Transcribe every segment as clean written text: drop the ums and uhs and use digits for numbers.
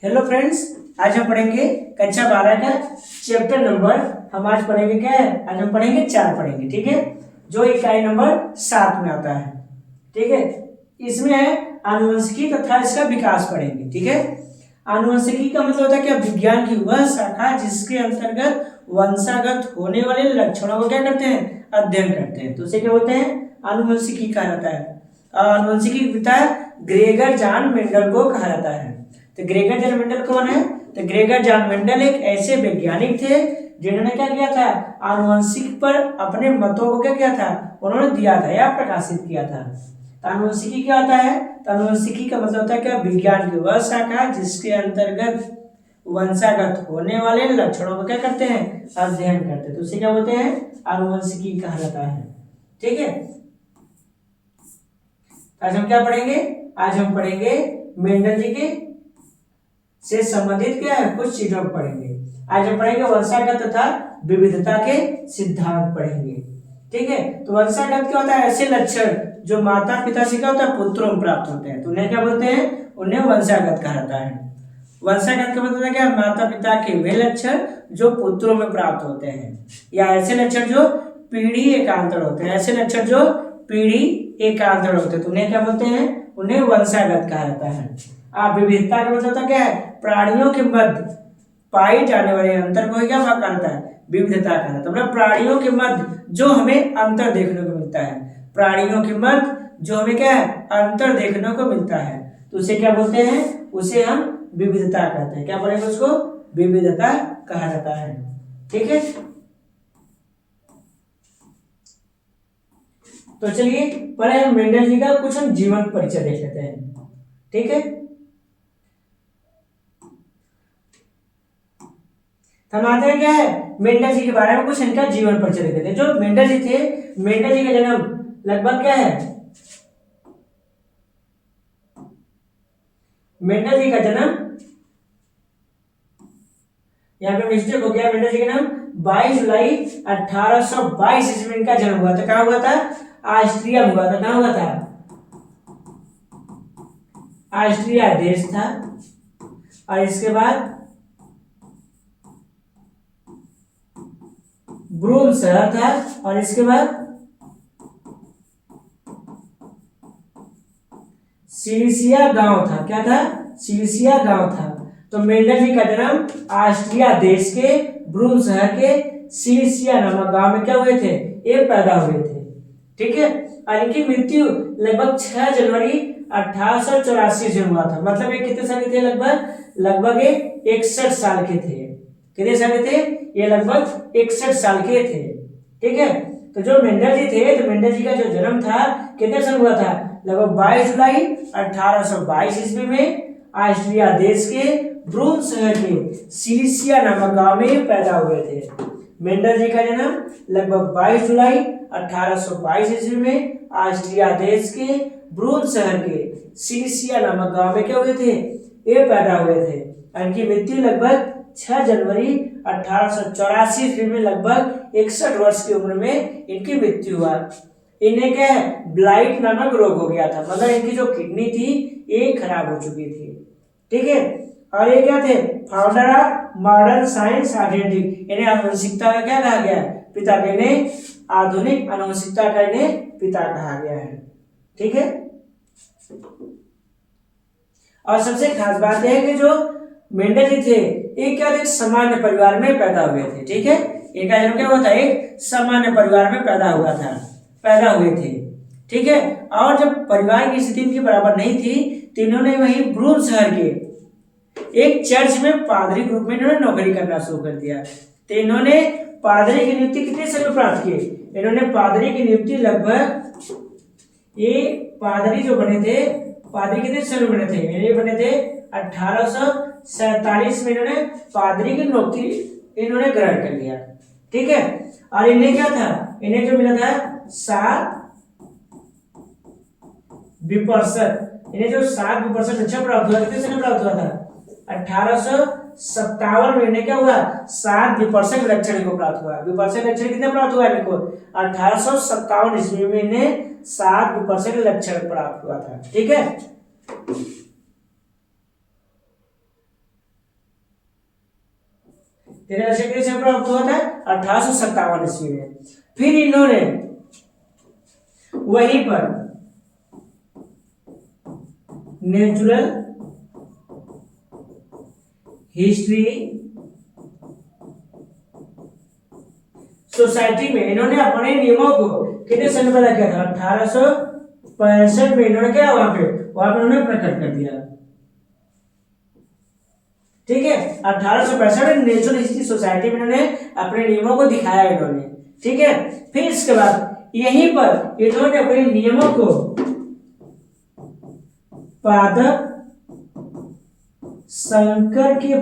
Hello friends, आज हम पढ़ेंगे कक्षा 12 का चैप्टर नंबर। हम आज पढ़ेंगे क्या है? आज हम पढ़ेंगे 4 पढ़ेंगे, ठीक है, जो इकाई नंबर 7 में आता है। ठीक है, इसमें है आनुवंशिकी तथा इसका विकास पढ़ेंगे। ठीक है, आनुवंशिकी का मतलब होता है क्या? विज्ञान की वह शाखा जिसके अंतर्गत वंशागत होने वाले लक्षणों को क्या करते हैं? अध्ययन करते हैं। तो उसे क्या बोलते हैं? आनुवंशिकी कहा जाता है। आनुवंशिकी के पिता ग्रेगर जॉन मेंडल को कहा जाता है। तो ग्रेगर जॉन मेंडल कौन है? तो ग्रेगर जॉन मेंडल एक ऐसे वैज्ञानिक थे जिन्होंने क्या किया था? आनुवंशिक पर अपने मतों को क्या किया था? उन्होंने दिया था या प्रकाशित किया था। तो आनुवंशिकी क्या होता है? तो आनुवंशिकी का मतलब होता है क्या? विज्ञान की वह शाखा जिसके अंतर्गत वंशागत होने वाले लक्षणों को क्या करते हैं? अध्ययन करते हैं। तो उसे क्या बोलते हैं? आनुवंशिकी कहा जाता है। ठीक है, आज हम क्या पढ़ेंगे? आज हम पढ़ेंगे मेंडल जी के से संबंधित क्या है कुछ चीजों को पढ़ेंगे। आज हम पढ़ेंगे वंशागत तथा विविधता के सिद्धांत पढ़ेंगे। ठीक है, तो वंशागत क्या होता है? ऐसे लक्षण जो माता पिता से क्या होता है? पुत्रों में प्राप्त होते हैं। तो उन्हें क्या बोलते हैं? उन्हें वंशागत कहा जाता है। वंशागत का मतलब क्या? माता पिता के वे लक्षण जो पुत्रों में प्राप्त होते हैं, या ऐसे लक्षण जो पीढ़ी एकांतर होते हैं। ऐसे लक्षण जो पीढ़ी एकांतर होते हैं तो उन्हें क्या बोलते हैं? उन्हें वंशागत कहा जाता है। विविधता का मतलब क्या है? प्राणियों के मध्य पाई जाने वाले अंतर को क्या कहता है? विविधता कहता है। मतलब प्राणियों के मध्य जो हमें अंतर देखने को मिलता है, प्राणियों के मध्य जो हमें क्या है? अंतर देखने को मिलता है, तो उसे क्या बोलते हैं? उसे हम विविधता कहते हैं। क्या बोलेंगे उसको? विविधता कहा जाता है। ठीक है, तो चलिए पहले हम मेंडल जी का कुछ हम जीवन परिचय देख लेते हैं। ठीक है, हम आते हैं क्या है? मेंडल जी के बारे में कुछ इनका जीवन परिचय देख लेते हैं। जो मेंडल जी थे, मेंडल जी का जन्म लगभग क्या है? मेंडल जी का जन्म, यहाँ पे मिस्टेक हो गया, मेंडल जी का नाम 22 जुलाई 1822 ईस्वी में इनका जन्म हुआ था। कहाँ हुआ था? ऑस्ट्रिया में हुआ था। कहाँ हुआ था? ऑस्ट्रिया देश था। और इसके बाद ब्रूम शहर था। और इसके बाद सिलिसिया गांव था। क्या था? सिलिसिया गांव था। तो मेंडल जी का जन्म ऑस्ट्रिया देश के ब्रूम शहर के सिलिसिया नामक गांव में क्या हुए थे? ये पैदा हुए थे। ठीक है, और इनकी मृत्यु लगभग 6 जनवरी 1884 से हुआ था। मतलब ये कितने साल के थे? लगभग 61 साल के थे। कितने साल के थे? ये लगभग 61 साल के थे। ठीक है, तो जो मेंडल जी थे, तो मेंडल जी का जो जन्म था कितने साल हुआ था? लगभग 22 जुलाई 1822 ईस्वी में ऑस्ट्रिया देश के ब्रूम शहर के सिलिसिया नामक गांव में पैदा हुए थे। मेंडल जी का जन्म लगभग 22 जुलाई 1822 ईस्वी में ऑस्ट्रिया देश के ब्रूम शहर के सिलिसिया नामक गांव में क्या हुए थे? ये पैदा हुए थे। इनकी मृत्यु लगभग 6 जनवरी 1884 ईस्वी में लगभग 61 वर्ष की उम्र में इनकी मृत्यु हुआ। इन्हें क्या है? ब्लाइट नामक रोग हो गया था। मतलब इनकी जो किडनी थी ये खराब हो चुकी थी। ठीक है, और ये क्या थे? Founder of modern science identity. इन्हें आनुवंशिकता का क्या कहा गया है? पिता। इन्हें आधुनिक आनुवंशिकता का इन्हें पिता कहा गया है। ठीक है, और सबसे खास बात यह है कि जो मेंडल जी थे ये क्या थे? सामान्य परिवार में पैदा हुए थे। ठीक है, इनका जन्म क्या हुआ था? एक सामान्य परिवार में पैदा हुए थे। ठीक है, और जब परिवार की स्थिति इनकी बराबर नहीं थी तो इन्होंने वही ब्रूम शहर के एक चर्च में पादरी के रूप में इन्होंने नौकरी करना शुरू कर दिया। तो इन्होंने पादरी की नियुक्ति कितने साल में प्राप्त की? इन्होंने पादरी की नियुक्ति लगभग, ये पादरी जो बने थे, पादरी कितने साल में बने थे? ये बने थे 1847 में। इन्होंने पादरी की नौकरी इन्होंने ग्रहण कर लिया। ठीक है, और इन्हें क्या था? इन्हें जो मिला था 7 विपर्षद। इन्हें जो 7 विपर्षद लक्षण प्राप्त हुआ, कितने साल प्राप्त हुआ था? 1857 में इन्हें क्या हुआ? 7 विपर्षद लक्षण को प्राप्त हुआ। विपर्षद लक्षण कितने प्राप्त हुआ इनको? 1857 ईस्वी में इन्हें 7 विपर्षद लक्षण प्राप्त हुआ था। ठीक है, 13 सेकंड से प्राप्त हुआ था 1857 ईस्वी में। फिर इन्होंने वहीं पर नेचुरल हिस्ट्री सोसाइटी में इन्होंने अपने नियमों को कितने सन में पैदा किया था? 1865 में इन्होंने क्या वहां पे उन्होंने प्रकट कर दिया। ठीक है, 1865 में नेचुरल हिस्ट्री सोसाइटी में इन्होंने अपने नियमों को दिखाया इन्होंने। ठीक है, फिर इसके बाद यहीं पर इन्होंने अपने नियमों को पादप संकर के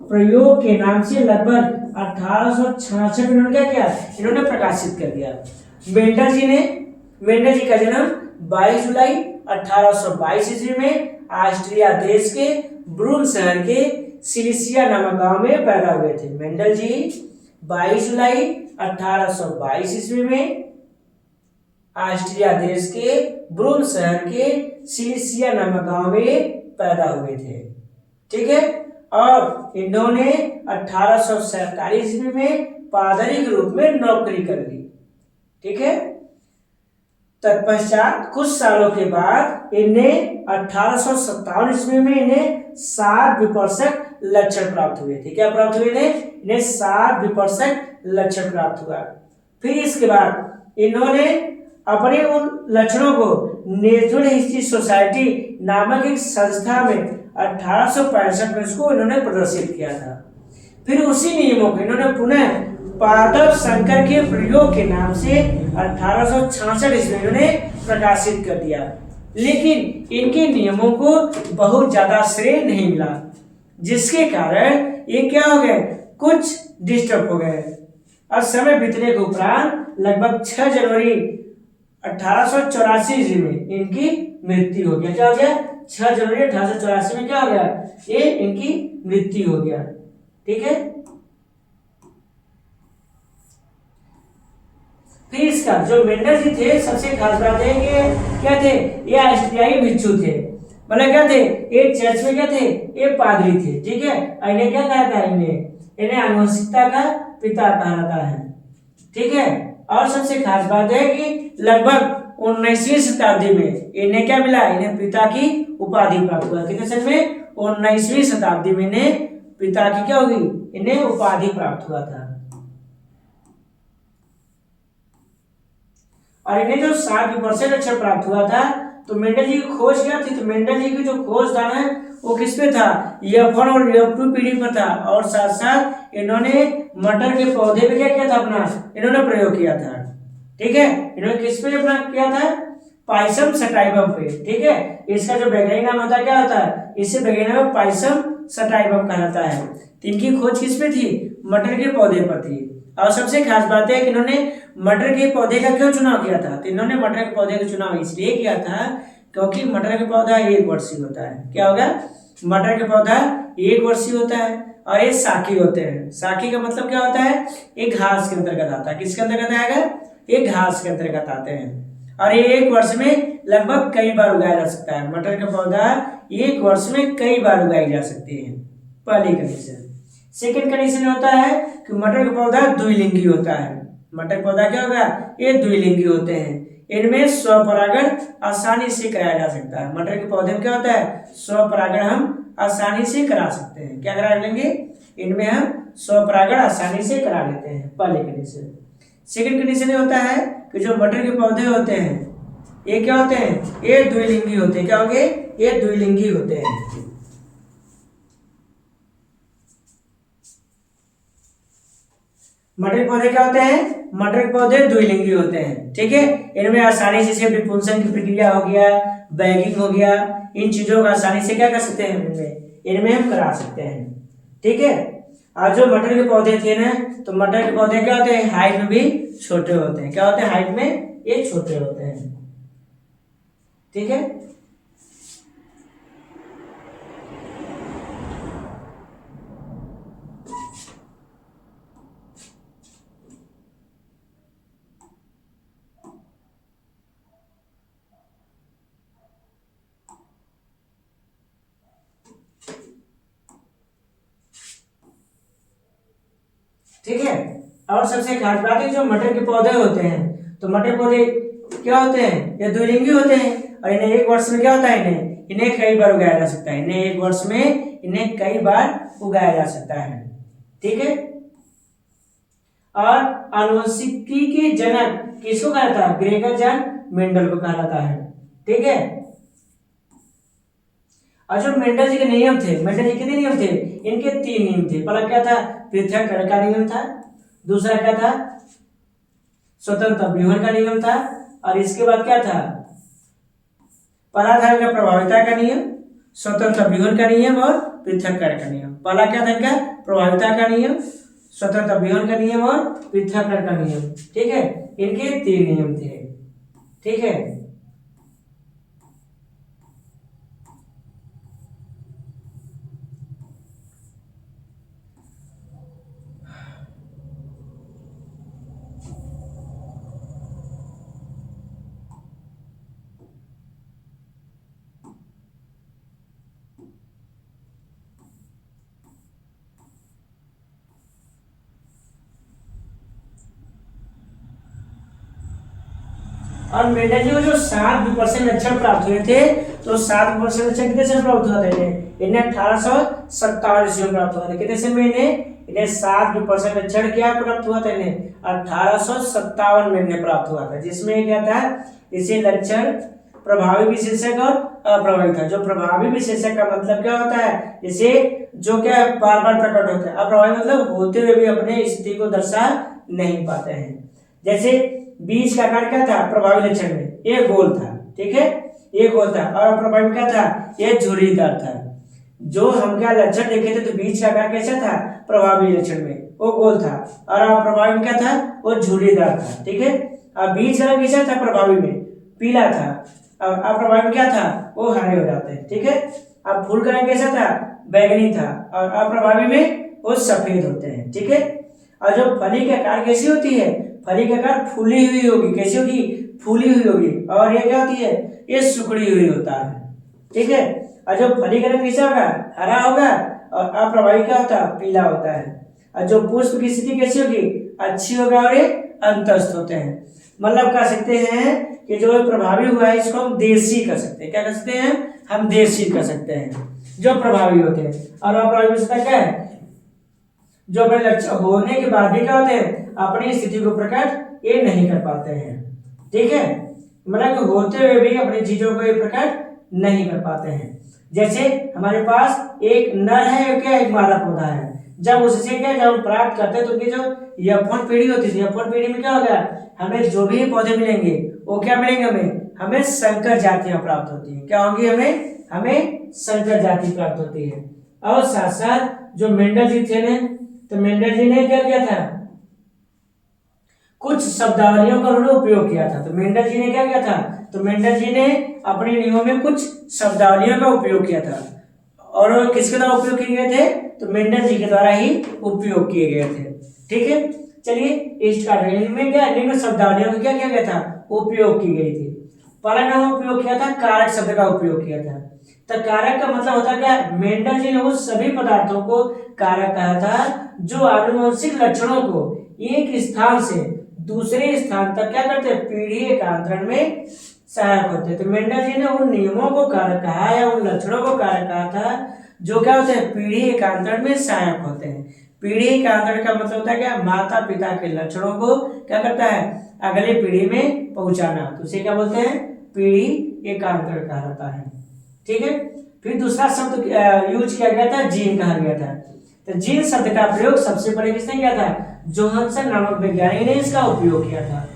प्रयोग के नाम से लगभग 1866 में इन्होंने क्या किया? इन्होंने प्रकाशित कर दिया। मेंडल जी का जन्म 22 जुलाई 1822 ईस्वी में ऑस्ट्रिया देश के ब्रून शहर के सिलिसिया नामक गांव में पैदा हुए थे। मेंडल जी 22 जुलाई 1822 ईस्वी में ऑस्ट्रिया देश के ब्रून शहर के सिलिसिया नामक गांव में पैदा हुए थे। ठीक है, और इन्होंने 1847 ईस्वी में पादरी के रूप में नौकरी कर ली। ठीक है, तत्पश्चात कुछ सालों के बाद इन्हें 1857 ईस्वी में इन्हें 7 विपर्शक लक्षण प्राप्त हुए थे। क्या प्राप्त हुए? इन्हें 7 विपर्शक लक्षण प्राप्त हुआ। फिर इसके बाद इन्होंने अपने उन लक्षणों को नेचुरल हिस्ट्री सोसाइटी नामक एक संस्था में 1865 में उसको इन्होंने प्रदर्शित किया था। फिर उसी नियमों को इन्होंने पुनः पादप संकर के प्रयोग के नाम से 1866 ईस्वी में इन्होंने प्रकाशित कर दिया। लेकिन इनके नियमों को बहुत ज्यादा श्रेय नहीं मिला, जिसके कारण ये क्या हो गए? कुछ डिस्टर्ब हो गए। और समय बीतने के उपरांत लगभग 6 जनवरी 1884 ईस्वी में इनकी मृत्यु हो गया। क्या हो गया? 6 जनवरी 1884 में क्या हो गया? ये इनकी मृत्यु हो गया। ठीक है, फिर इसका जो मेंडल जी थे, सबसे खास बात है कि क्या थे? ये ऑस्ट्रियाई भिक्षु थे। मतलब क्या थे? एक चर्च में क्या थे? ये पादरी थे। ठीक है, इन्हें क्या कहता है? इन्हें आनुवंशिकता का पिता कहा जाता है। ठीक है, और सबसे खास बात है कि लगभग 19वीं शताब्दी में इन्हें क्या मिला? इन्हें पिता की उपाधि प्राप्त हुआ। कितने सन में? 19वीं शताब्दी में इन्हें पिता की क्या होगी? इन्हें उपाधि प्राप्त हुआ था। और इन्हें जो 7 विपर्शक लक्षण प्राप्त हुआ था, तो मेंडल जी की खोज क्या थी? तो मेंडल जी की जो खोज था ना, वो किस पे था? F1 और F2 पीढ़ी पर था। और साथ साथ इन्होंने मटर के पौधे पे क्या किया था? अपना इन्होंने प्रयोग किया था। ठीक है, इन्होंने किस पे अपना किया था? पाइसम सटाइवम पे। ठीक है, इसका जो वैज्ञानिक नाम होता है क्या होता है? इसे वैज्ञानिक नाम पाइसम सटाइवम कहा जाता है। तो इनकी खोज किस पे थी? मटर के पौधे पर थी। और सबसे खास बात है कि इन्होंने मटर के पौधे का क्यों चुनाव किया था? तो इन्होंने मटर के पौधे का चुनाव इसलिए किया था क्योंकि मटर का पौधा एक वर्षीय होता है। क्या होगा? मटर का पौधा एक वर्षीय होता है और ये साकी होते हैं। साकी का मतलब क्या होता है? एक घास के अंतर्गत आता है। किसके अंतर्गत आएगा? एक घास के अंतर्गत आते हैं। और ये एक वर्ष में लगभग कई बार उगाया जा सकता है। मटर का पौधा एक वर्ष में कई बार उगाई जा सकती है। पहली कंडीशन। सेकेंड कंडीशन होता है कि मटर का पौधा द्विलिंगी होता है। मटर का पौधा क्या होगा? ये द्विलिंगी होते हैं। इनमें स्वपरागण आसानी से कराया जा सकता है। मटर के पौधे में क्या होता है? स्वपरागण हम आसानी से करा सकते हैं। क्या करा लेंगे? इनमें हम स्वपरागण आसानी से करा लेते हैं। पहली कंडीशन। सेकेंड कंडीशन ये होता है कि जो मटर के पौधे होते हैं ये क्या होते हैं? ये द्विलिंगी होते हैं। क्या होंगे? ये द्विलिंगी होते हैं। मटर के पौधे क्या होते हैं? मटर के पौधे द्विलिंगी होते हैं। ठीक है, इनमें आसानी से विपुंसन की प्रक्रिया हो गया, बैगिंग हो गया, इन चीजों को आसानी से क्या कर सकते हैं? इनमें हम करा सकते हैं। ठीक है, और जो मटर के पौधे थे ना, तो मटर के पौधे क्या होते हैं? हाइट में भी छोटे होते हैं। क्या होते हैं? हाइट में ये छोटे होते हैं। ठीक है, ठीक है। और सबसे खास बात है जो मटर के पौधे होते हैं, तो मटर पौधे क्या होते हैं, ये द्विलिंगी होते हैं और इन्हें एक वर्ष में क्या होता है, इन्हें कई बार उगाया जा सकता है, इन्हें एक वर्ष में इन्हें कई बार उगाया जा सकता है। ठीक है। और आनुवंशिकी के जनक किसको कहा जाता है, ग्रेगर जॉन मेंडल को कहा जाता है। ठीक है। और जो मेंडल जी के नियम थे, मेंडल जी कितने नियम थे, इनके 3 नियम थे। पहला क्या था, पृथक्करण का नियम था। दूसरा क्या था, स्वतंत्र व्यूहन का नियम था। और इसके बाद क्या था, पराधार का प्रभाविता का नियम, स्वतंत्र व्यूहन का नियम और पृथक्करण का नियम। पहला क्या था इनका, प्रभाविता का नियम, स्वतंत्र व्यूहन का नियम और पृथक्करण का नियम। ठीक है, इनके 3 नियम थे। ठीक है। और मेंडल जी को जो 7 विपर्सन लक्षण प्राप्त हुए थे, तो 7 विपर्सन लक्षण कितने से प्राप्त हुआ था, इन्हें 1857 ईस्वी में प्राप्त हुआ था। कितने से में इन्हें 7 विपर्सन लक्षण क्या प्राप्त हुआ था, इन्हें 1857 में इन्हें प्राप्त हुआ था। जिसमें क्या था, इसे लक्षण प्रभावी विशेषक और अप्रभावी था। जो प्रभावी विशेषक का मतलब क्या होता है, इसे जो क्या बार बार प्रकट होता है, अप्रभावी मतलब होते हुए भी अपने स्थिति को दर्शा नहीं पाते हैं। जैसे बीज का आकार क्या था, प्रभावी लक्षण में ये गोल था। ठीक है, ये गोल था। और अप्रभावी क्या था, ये झुर्रीदार था। जो हम क्या लक्षण देखे थे, तो बीज का आकार कैसा था, प्रभावी लक्षण में वो गोल था, और अप्रभावी क्या था, वो झुर्रीदार था। ठीक है। अब बीज का कैसा था, प्रभावी में पीला था, और अप्रभावी क्या था, वो हरे हो जाते हैं। ठीक है। अब फूल का रंग कैसा था, बैगनी था, और अप्रभावी में वो सफेद होते हैं। ठीक है। और जो फली का आकार कैसी होती है, फली का आकार फूली हुई होगी। कैसी होगी, फूली हुई होगी। और ये क्या होती है, ये सिकुड़ी हुई होता है। ठीक है। और जो फली का रंग कैसा होगा, हरा होगा, और अप्रभावी क्या होता है, पीला होता है। और जो पुष्प की स्थिति कैसी होगी, अच्छी होगा, और ये अंतस्थ होते हैं। मतलब कह सकते हैं कि जो प्रभावी हुआ है इसको हम देशी कर सकते हैं। क्या कर सकते हैं, हम देशी कर सकते हैं जो प्रभावी होते हैं। और अप्रभावी विशेषता क्या है, जो अपने लक्षण होने के बाद भी क्या होते हैं, अपनी स्थिति को प्रकट ये नहीं कर पाते हैं। ठीक है। मतलब होते हुए भी अपनी चीजों को ये प्रकट नहीं कर पाते हैं। जैसे हमारे पास एक नर है, क्या एक मादा पौधा है। जब उससे क्या, जब हम प्राप्त करते हैं तो उनकी जो यौवन पीढ़ी होती थी, यौवन पीढ़ी में क्या होगा, हमें जो भी पौधे मिलेंगे वो क्या मिलेंगे, हमें संकर जातियां प्राप्त होती है। क्या होंगी, हमें संकर जाति प्राप्त होती है। और साथ साथ जो मेंडल जी थे ने, तो मेंडल जी ने क्या किया था, कुछ शब्दावलियों का उन्होंने उपयोग किया था। तो मेंडल जी ने क्या किया था, तो मेंडल जी ने अपने नियमों में कुछ शब्दावलियों का उपयोग किया था। और किसके द्वारा उपयोग किए गए थे, तो मेंडल जी के द्वारा ही उपयोग किए गए थे। ठीक है। चलिए इनमें क्या, निम्न शब्दावलियों का क्या किया गया था, उपयोग की गई थी। पहला नाम उपयोग किया था, कारक शब्द का उपयोग किया था। तो कारक का मतलब होता क्या, मेंडल जी ने उस सभी पदार्थों को कारक कहा था जो आनुवंशिक लक्षणों को एक स्थान से दूसरे स्थान तक क्या करते हैं, पीढ़ी एकांतरण में सहायक होते हैं। तो मेंडल जी ने उन नियमों को कारक कहा या उन लक्षणों को कारक कहा था जो क्या होते हैं, पीढ़ी एकांतरण में सहायक होते हैं। पीढ़ी एकांतरण का मतलब होता है क्या, माता पिता के लक्षणों को क्या करता है, अगले पीढ़ी में पहुंचाना। तो उसे क्या बोलते हैं, पीढ़ी एकांतरण कहा जाता है। ठीक है। फिर दूसरा शब्द यूज किया गया था, जीन कहा गया था। तो जीन शब्द का प्रयोग सबसे पहले किसने किया था, जोहानसन नामक वैज्ञानिक ने इसका उपयोग किया था।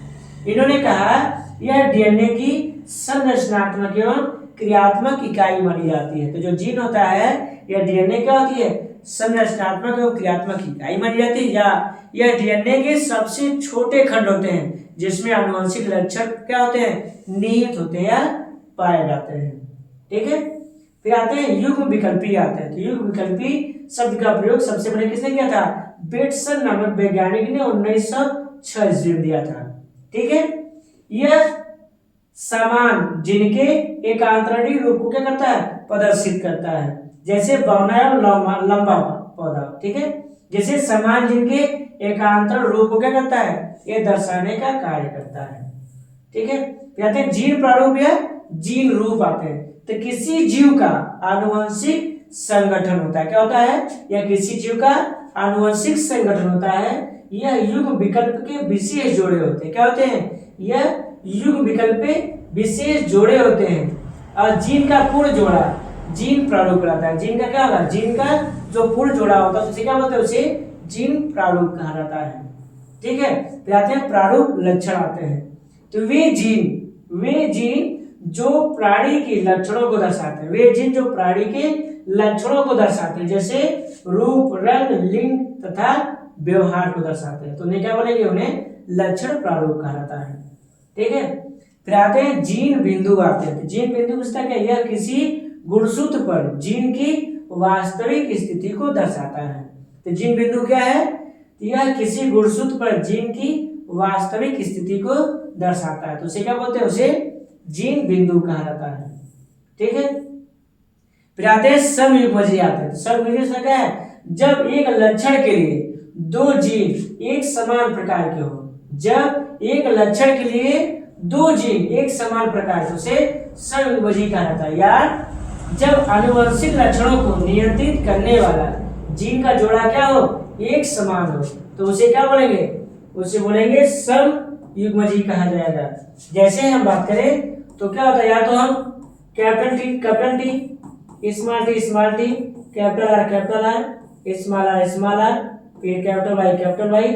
इन्होंने कहा यह डीएनए की संरचनात्मक एवं क्रियात्मक इकाई मानी जाती है। तो जो जीन होता है यह डीएनए क्या होती है, संरचनात्मक एवं क्रियात्मक इकाई मानी जाती है, या यह डीएनए के सबसे छोटे खंड होते हैं जिसमें आनुवंशिक लक्षण क्या होते हैं, निहित होते हैं या पाए जाते हैं। ठीक है। फिर आते हैं युग्म विकल्पी आते हैं। तो युग्म विकल्पी शब्द का प्रयोग सबसे पहले किसने किया था, बेटसन नामक वैज्ञानिक ने 1906 ईस्वी में दिया था। ठीक है। यह समान जिनके एकांतरणीय रूप को क्या करता है, प्रदर्शित करता है। जैसे बौना एवं लंबा पौधा। ठीक है। जैसे समान जिनके एकांतर रूप को क्या करता है, ये दर्शाने का कार्य करता है। ठीक है, कहते हैं जीन प्रारूप या जीन रूप आते हैं। तो किसी जीव का आनुवंशिक संगठन होता है, क्या होता है, या किसी जीव का आनुवंशिक संगठन होता है, यह युग्म विकल्प के विशेष जोड़े होते हैं। क्या होते हैं, यह युग्म विकल्प पे विशेष जोड़े होते हैं। और जीन का पूर्ण जोड़ा जीन प्रारूप कहलाता है। जीन का क्या होगा, जीन का जो पूर्ण जोड़ा होता है उसे क्या बोलते हैं, उसे जीन प्रारूप कहा जाता है। ठीक है, फिर आते हैं प्रारूप लक्षण आते हैं। तो वे जीन जो प्राणी के लक्षणों को दर्शाते हैं, वे जीन जो प्राणी के लक्षणों को दर्शाते हैं, जैसे रूप, रंग, लिंग तथा व्यवहार को दर्शाते हैं, तो उन्हें क्या बोलेंगे, उन्हें लक्षण प्रारूप कहा जाता है। ठीक है, फिर आते हैं जीन बिंदु आते हैं। जीन बिंदु पूछता क्या, यह किसी गुणसूत्र पर जीन की वास्तविक स्थिति को दर्शाता है। तो जीन बिंदु क्या है, यह किसी गुणसूत्र पर जीन की वास्तविक स्थिति को दर्शाता है, तो उसे क्या बोलते हैं, उसे जीन बिंदु कहा जाता है। ठीक है, फिर आते हैं समयुग्मजी आते हैं। समयुग्मजी क्या है, जब एक लक्षण के लिए दो जीन एक समान प्रकार के हो, जब एक लक्षण के लिए दो जीन एक समान प्रकार के, उसे समयुग्मजी कहा जाता है। या जब आनुवंशिक लक्षणों को नियंत्रित करने वाला जीन का जोड़ा क्या हो, एक समान हो, तो उसे क्या बोलेंगे, उसे बोलेंगे समयुग्मजी कहा जाएगा। जैसे हम बात करें तो क्या होता है, या तो हम capital T, small t, capital R, small r, फिर कैपिटल वाई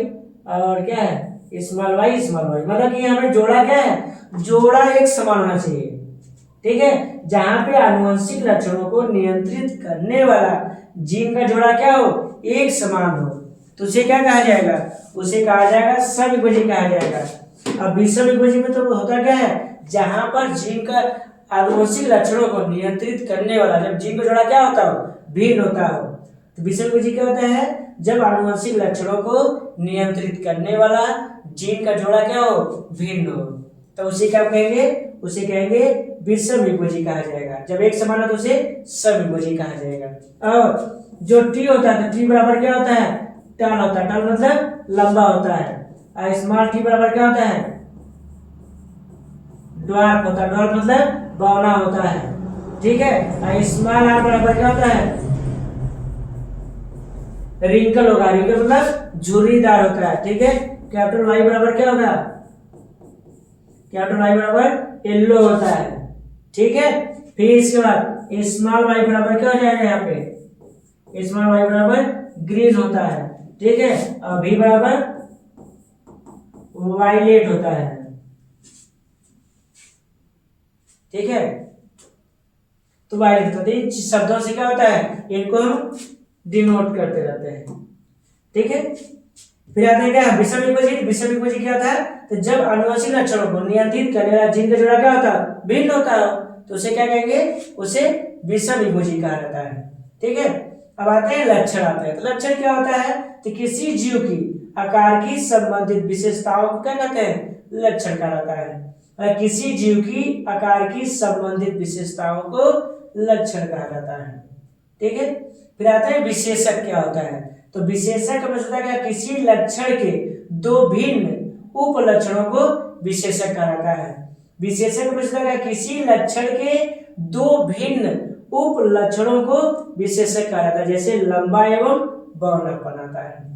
और क्या है स्मॉल वाई, मतलब कि यहाँ पे जोड़ा क्या है, जोड़ा एक समान होना चाहिए। ठीक है, जहां पे आनुवंशिक लक्षणों को नियंत्रित करने वाला जीन का जोड़ा क्या हो, एक समान हो, तो उसे क्या कहा जाएगा, उसे कहा जाएगा समयुग्मजी कहा जाएगा। अब विषमयुग्मजी में तो होता क्या है, जहां पर जीन का आनुवंशिक लक्षणों को नियंत्रित करने वाला, जब जीन का जोड़ा क्या होता हो, भिन्न होता हो, तो विषमयुग्मजी क्या होता है, जब आनुवंशिक लक्षणों को नियंत्रित करने वाला जीन का जोड़ा क्या हो, भिन्न हो, तो उसे क्या कहेंगे, उसे कहेंगे विषमयुग्मजी कहा जाएगा। जब एक समान हो तो उसे समयुग्मजी कहा जाएगा। और जो टी होता है, तो टी बराबर क्या होता है, टल होता है, टल मतलब लंबा होता है। और स्मॉल टी बराबर क्या होता है, ड्वार्फ होता है, ड्वार्फ मतलब बौना होता है। ठीक है, और स्मॉल आर बराबर क्या होता है, रिंकल होगा, रिंकल मतलब झुर्रीदार होता है। ठीक है, कैपिटल वाई बराबर क्या होगा, कैपिटल वाई बराबर येलो होता है। ठीक है, फिर इसके बाद स्मॉल वाई बराबर क्या हो जाएगा, यहाँ पे स्मॉल वाई बराबर ग्रीन होता है। ठीक है, और भी बराबर वायलेट होता है। ठीक है, तो वायलेट होता है, शब्दों से क्या होता है, इनको हम डिनोट करते रहते हैं। ठीक है, फिर आता है क्या, विषमयुग्मजी क्या होता है, तो जब आनुवंशिक लक्षणों को नियंत्रित करने वाला जीन का जोड़ा क्या होता है, भिन्न होता है, तो उसे क्या कहेंगे, उसे विषमयुग्मजी कहा जाता है। ठीक है, अब आते हैं लक्षण आते हैं। तो लक्षण क्या होता है, तो किसी जीव की आकार की संबंधित विशेषताओं को क्या कहते हैं, लक्षण कहा जाता है। और किसी जीव की आकार की संबंधित विशेषताओं को लक्षण कहा जाता है। ठीक है, फिर आता है विशेषक क्या होता है, तो विशेषक का मतलब क्या, किसी लक्षण के दो भिन्न उप लक्षणों को विशेषक कहा जाता है। विशेषक का मतलब क्या, किसी लक्षण के दो भिन्न उप लक्षणों को विशेषक कहा जाता है, जैसे लंबा एवं बौनापन आता है।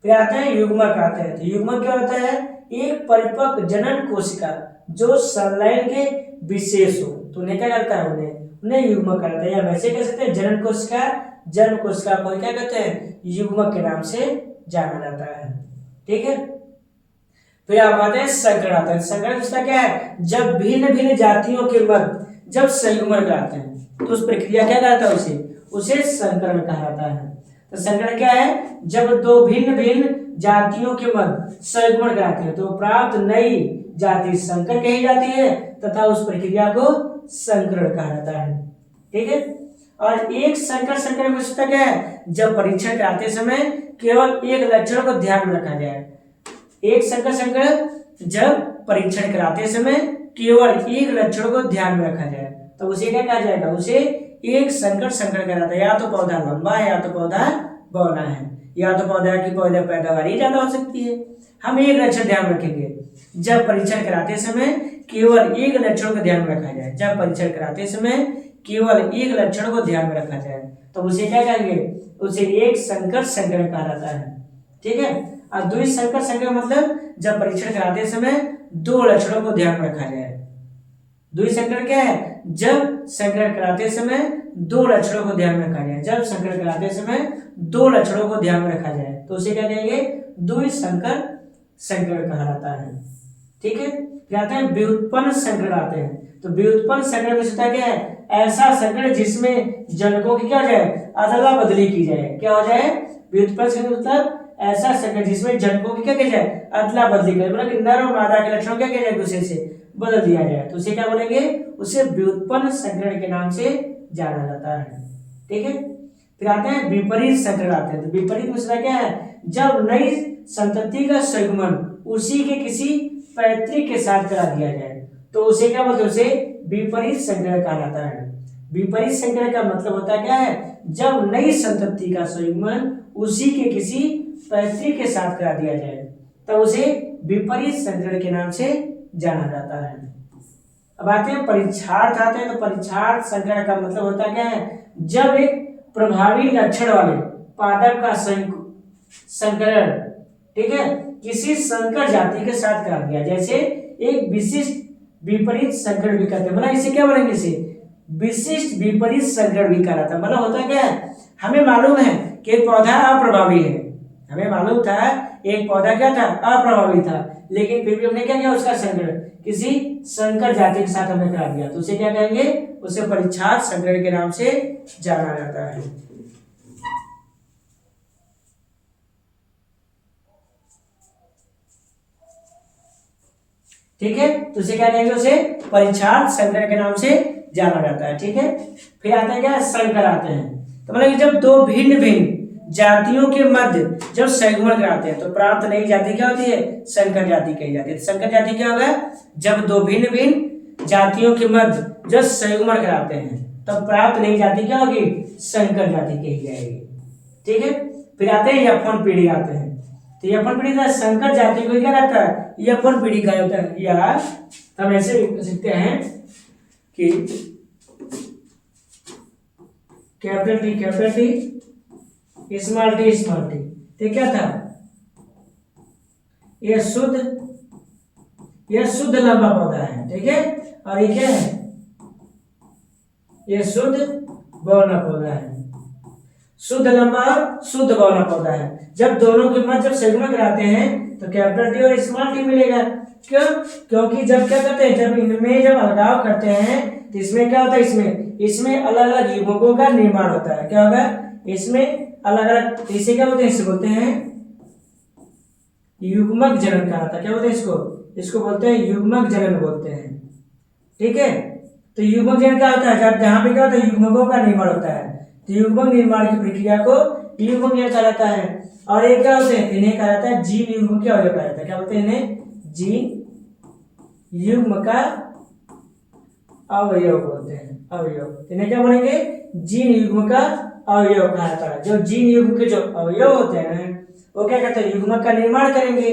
फिर आते हैं युग्मक आते हैं। तो युग्मक क्या होता है, एक परिपक्व जनन कोशिका जो संलयन के विशेष हो, तो उन्हें क्या करता है, उन्हें युग्मक करता है। या वैसे कह सकते हैं जनन कोशिका, जन्म कोशिका को क्या कहते हैं, युग्मक के नाम से जाना जाता है। ठीक है, फिर आप आते हैं संकरण आते हैं। संकरण उसका क्या है, जब भिन्न भिन्न जातियों के मध्य जब संयुग्मन कराते हैं, तो उस प्रक्रिया क्या कहता है, उसे संकरण कहा जाता है। तो संकरण क्या है, जब दो भिन्न भिन्न जातियों के मध्य संयुग्मन कराते हैं, तो प्राप्त नई जाति संकर कही जाती है, तथा उस प्रक्रिया को संकरण कहा जाता है। ठीक है, और एक संकर में क्या है, जब परीक्षण कराते समय केवल एक लक्षण को ध्यान में रखा जाए। एक संकर जब परीक्षण कराते समय केवल एक लक्षण को ध्यान में रखा जाए, तो उसे क्या कहा जाएगा, उसे एक संकर कहा जाता है। या तो पौधा लंबा है, या तो पौधा बौना है, या तो पौधा की पैदावार ही ज्यादा हो सकती है। हम एक लक्षण ध्यान रखेंगे, जब परीक्षण कराते समय केवल एक लक्षण को ध्यान में रखा जाए। जब परीक्षण कराते समय केवल एक लक्षण को ध्यान में रखा जाए तो उसे क्या कहेंगे, उसे एक संकर संकरण कहा जाता है। ठीक है। और द्वि संकर संकरण मतलब जब परीक्षण कराते समय दो लक्षणों को ध्यान में रखा जाए। द्वि संकरण क्या है, जब संकरण कराते समय दो लक्षणों को ध्यान में रखा जाए। जब संकरण कराते समय दो लक्षणों को ध्यान में रखा जाए तो उसे क्या कहेंगे, द्वि संकर संकरण कहा जाता है। ठीक है। फिर आते हैं व्युत्पन्न संकरण आते हैं। तो व्युत्पन्न संकरण में होता क्या है, ऐसा संकरण जिसमें जनकों की क्या हो जाए, अदला बदली की जाए। क्या हो जाए, व्युत्पन्न संकरण मतलब ऐसा संकरण जिसमें जनकों की क्या किया जाए, अदला बदली कर, मतलब कि नर और मादा के लक्षणों क्या किया जाए, दूसरे से बदल दिया जाए तो उसे क्या बोलेंगे, उसे व्युत्पन्न संकरण के नाम से जाना जाता है। ठीक है। फिर आते हैं विपरीत संकरण आते हैं। तो विपरीत में क्या है, जब नई संतति का संयुग्मन उसी के किसी पैतृक के साथ करा दिया जाए तो उसे क्या बोलते हैं, उसे विपरीत संकरण कहा जाता है। विपरीत संकरण का मतलब होता है क्या है, जब नई संतति का संयुग्मन उसी के किसी पैतृक के साथ करा दिया जाए तब उसे विपरीत संकरण के नाम से जाना जाता है। अब आते हैं परीक्षार्थ आते हैं। तो परीक्षार्थ संकरण का मतलब होता क्या है, जब एक प्रभावी लक्षण वाले पादप का संकरण, ठीक है, किसी संकर जाति के साथ करा दिया, जैसे एक विशिष्ट विपरीत संकरण भी कहते हैं। मतलब इसे क्या बोलेंगे, इसे विशिष्ट विपरीत संकरण भी कहा था। मतलब होता क्या है, हमें मालूम है कि एक पौधा अप्रभावी है, हमें मालूम था एक पौधा क्या था, अप्रभावी था, लेकिन फिर भी हमने क्या किया, उसका संकरण किसी संकर जाति के साथ हमने करा दिया तो उसे क्या कहेंगे, उसे परीक्षार्थ संकरण के नाम से जाना जाता है। ठीक है। तो उसे क्या कहेंगे, उसे परीक्षार्थ संकरण के नाम से जाना जाता है। ठीक है। फिर आते हैं क्या, संकर आते हैं। तो मतलब जब दो भिन्न भिन्न जातियों के मध्य जब संयुग्मन कराते हैं तो प्राप्त नई जाति क्या होती है, संकर जाति कही जाती है। संकर जाति क्या होगा, जब दो भिन्न भिन्न जातियों के मध्य जब संयुग्मन कराते हैं तब प्राप्त नई जाति क्या होगी, संकर जाति कही जाएगी। ठीक है। फिर आते हैं यौवन पीढ़ी आते हैं। तो यौवन पीढ़ी का संकर जाति को क्या रहता है, यौवन पीढ़ी का होता है। या हम ऐसे लिख सकते हैं कि कैपिटल टी स्मॉल टी। तो क्या था, यह शुद्ध लंबा पौधा है। ठीक है। और ये क्या है, यह शुद्ध बौना पौधा है। शुद्ध लंबा और शुद्ध बौना पौधा है। जब दोनों के मध्य जब संयुग्मन कराते हैं तो कैपिटल टी और स्मॉल टी मिलेगा। क्यों, क्योंकि जब क्या करते हैं, जब इनमें जब अलगाव करते हैं तो इसमें क्या होता है, इसमें अलग अलग युग्मकों का निर्माण होता है। क्या होगा, इसमें अलग अलग, इसे क्या बोलते हैं, इसे बोलते हैं युग्मक जनन कहा था। क्या बोलते हैं इसको बोलते हैं युग्मक जनन बोलते हैं। ठीक है। तो युग्मक जनन क्या होता है, जब जहां पे क्या होता है, युग्मकों का निर्माण होता है तो युग्मक निर्माण की प्रक्रिया को युग्मक जनन कहा जाता है। और ये क्या होते हैं, इन्हें कहा जाता है जीन युग्म के अवयव कहा जाता है। क्या बोलते हैं इन्हें, जीन युग्म का अवयव बोलते हैं। अवयव इन्हें क्या बोलेंगे, जीन युग्म का अवयव कहा जाता है। जो जीन युग्म के जो अवयव होते हैं वो क्या करते हैं, युग्मक का निर्माण करेंगे।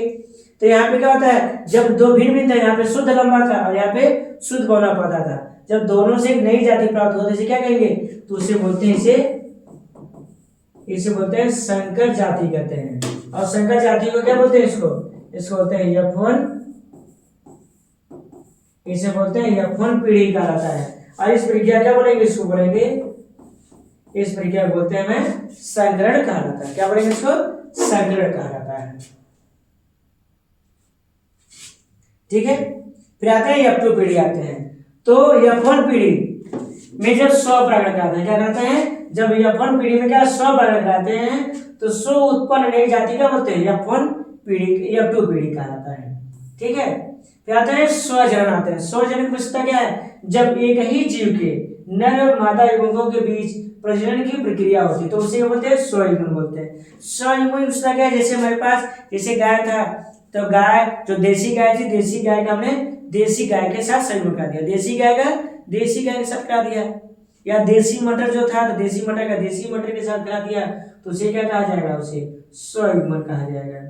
तो यहाँ पे क्या होता है, जब दो भिन्न भिन्न था, यहाँ पे शुद्ध लंबा था और यहाँ पे शुद्ध बौना पौधा था, जब दोनों से एक नई जाति प्राप्त होती है क्या कहेंगे, तो उसे बोलते हैं, इसे बोलते हैं संकर जाति कहते हैं। और संकर जाति को क्या बोलते हैं, इसको बोलते हैं यौवन, इसे बोलते हैं यौवन पीढ़ी कहा जाता है। और इस प्रक्रिया क्या बोलेंगे, इसको बोलेंगे, इस प्रक्रिया बोलते हैं हमें संकरण कहा जाता है। क्या बोलेंगे, इसको संकरण कहा जाता है। ठीक है। फिर आते हैं यौवन पीढ़ी आते हैं। तो यौवन पीढ़ी में जब स्वपरागण कराते हैं, क्या करते हैं, जब यौवन पीढ़ी में क्या स्वपरागण कराते हैं तो स्व उत्पन्न नई जाति क्या बोलते हैं, यौवन पीढ़ी कहा जाता है। ठीक है। फिर आते हैं स्वजनन आते हैं। स्वजनन की विशेषता क्या है, जब एक ही जीव के नर और मादा युग्मकों के बीच प्रजनन की प्रक्रिया होती है तो उसे बोलते हैं स्वयुग्मन बोलते हैं। स्वयुग्मन की विशेषता क्या है, जैसे हमारे पास जैसे गाय था तो गाय जो देसी गाय थी, देसी गाय का हमने देसी गाय के साथ संयुग्मन करा दिया, देसी गाय का देसी गाय के साथ करा दिया। या देसी मटर जो था तो देसी मटर का देसी मटर के साथ करा दिया तो उसे क्या कहा जाएगा, उसे स्वयुग्मन कहा जाएगा।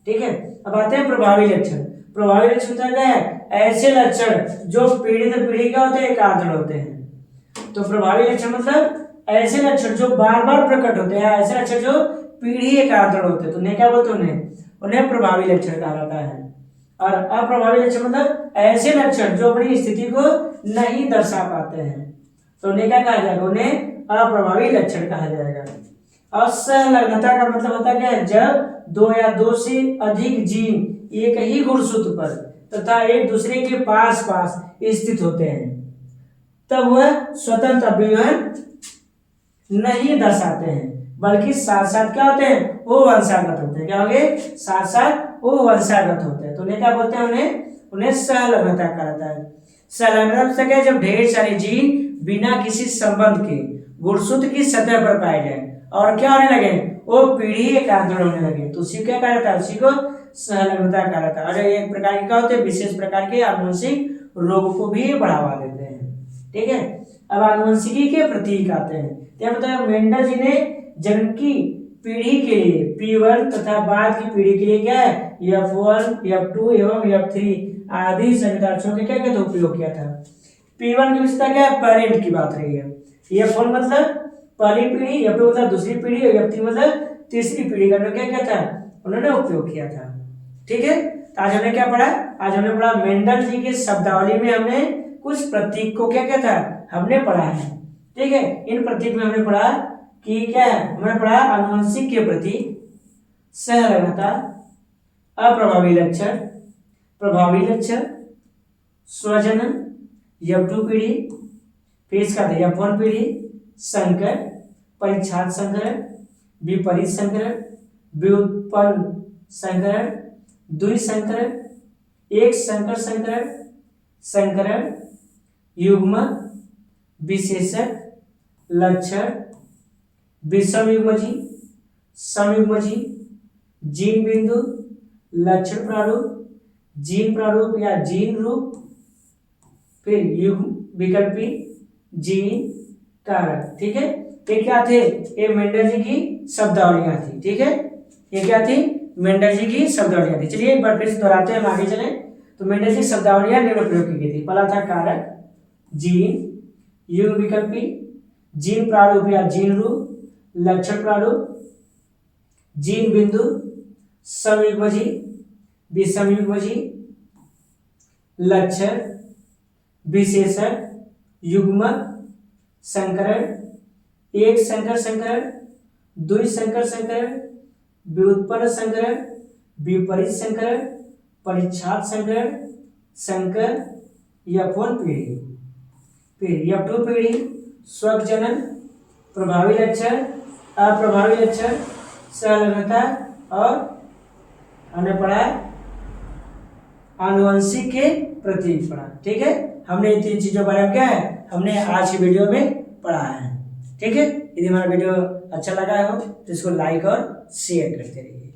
ठीक है, अब आते हैं प्रभावी लक्षण। प्रभावी लक्षण क्या है? ऐसे लक्षण जो पीढ़ी दर पीढ़ी क्या होते हैं? एकांतर होते हैं। तो प्रभावी लक्षण मतलब ऐसे लक्षण जो बार बार प्रकट होते हैं, ऐसे लक्षण जो पीढ़ी एकांतर होते हैं, तो उन्हें क्या बोलते हैं? उन्हें प्रभावी लक्षण कहा जाता है। और अप्रभावी लक्षण मतलब ऐसे लक्षण जो अपनी स्थिति को नहीं दर्शा पाते हैं, तो उन्हें क्या कहा जाएगा? उन्हें अप्रभावी लक्षण कहा जाएगा। और संलग्नता का मतलब होता क्या है? जब दो या दो से अधिक जीन एक ही गुणसूत्र पर तथा एक दूसरे के पास पास स्थित होते हैं, तब वह स्वतंत्र अभिव्यंजन नहीं दर्शाते हैं, बल्कि साथ साथ क्या होते हैं? वो वंशागत होते हैं। क्या होंगे? साथ साथ वो वंशागत होते हैं। तो उन्हें क्या बोलते हैं? उन्हें सहलग्नता कहा जाता है। सहलग्नता से क्या? जब ढेर सारे जीन बिना किसी संबंध के गुणसूत्र की सतह पर पाए जाए और क्या होने लगे? वो पीढ़ी एकांतर होने लगे, तो उसी क्या कहा जाता है? उसी को सहलग्नता कहा जाता है। और एक प्रकार के क्या होते हैं? विशेष प्रकार के आनुवंशिक रोग को भी बढ़ावा देते हैं। ठीक है, अब आनुवंशिकी के प्रतीक आते हैं। क्या बताया? मेंडल जी ने जन्म की पीढ़ी के लिए P1 तथा बाद की पीढ़ी के लिए क्या है? F1, F2 एवं F3 आदि संकेताक्षरों के क्या क्या उपयोग किया था। P1 की विशेषता क्या है? पेरेंट की बात रही है। F1 मतलब पहली पीढ़ी, F2 मतलब दूसरी पीढ़ी और F3 मतलब तीसरी पीढ़ी का क्या क्या था? उन्होंने उपयोग किया था। ठीक है, तो आज हमने क्या पढ़ा? आज हमने पढ़ा मेंडल जी की शब्दावली में हमने कुछ प्रतीक को क्या क्या था? हमने पढ़ा है। ठीक है, इन प्रतीक में हमने पढ़ा कि क्या है? हमने पढ़ा आनुवंशिक के प्रतीक, सहलग्नता, अप्रभावी लक्षण, प्रभावी लक्षण, स्वजनन, F2 पीढ़ी, फिर इसका F1 पीढ़ी, संकर, परिच्छाद संकरण, विपरीत संकरण, व्युत्पन्न संकरण, द्विसंकरण, एक संकर संकरण, संकरण, युग्मक, विशेषक, लक्षण, विषम युग्मजी, समयुग्मजी, जीन बिंदु, लक्षण प्रारूप, जीन प्रारूप या जीन रूप, फिर युग्म विकल्पी, जीन कारक। ठीक है, ये क्या थे? ये मेंडल जी की शब्दावलियां थी। ठीक है, ये क्या थी? मेंडल जी की शब्दावलियां थी। चलिए एक बार फिर से दोहराते हैं, हम आगे चले। तो मेंडल जी शब्दावलियां निम्न प्रयोग की गई थी। पहला था कारक, जीन, युग्म विकल्पी, जीन प्रारूप या जीन रूप, लक्षण प्रारूप, जीन बिंदु, समयुग्मजी, विषमयुग्मजी, लक्षण, विशेषक, युग्मक, संकरण, एक संकर संकरण, द्विसंकर संकरण, व्युत्पन्न संकरण, विपरीत संकरण, परिच्छाद संकरण, संकर, F1 पीढ़ी, फिर F2 पीढ़ी, स्वजनन, प्रभावी लक्षण, अप्रभावी लक्षण, सहलग्नता और हमने पढ़ा आनुवंशिक के प्रतीक पढ़ा। ठीक है, हमने इन तीन चीजों के बारे में क्या है? हमने आज की वीडियो में पढ़ा है। ठीक है, यदि हमारा वीडियो अच्छा लगा हो तो इसको लाइक और शेयर करते रहिए।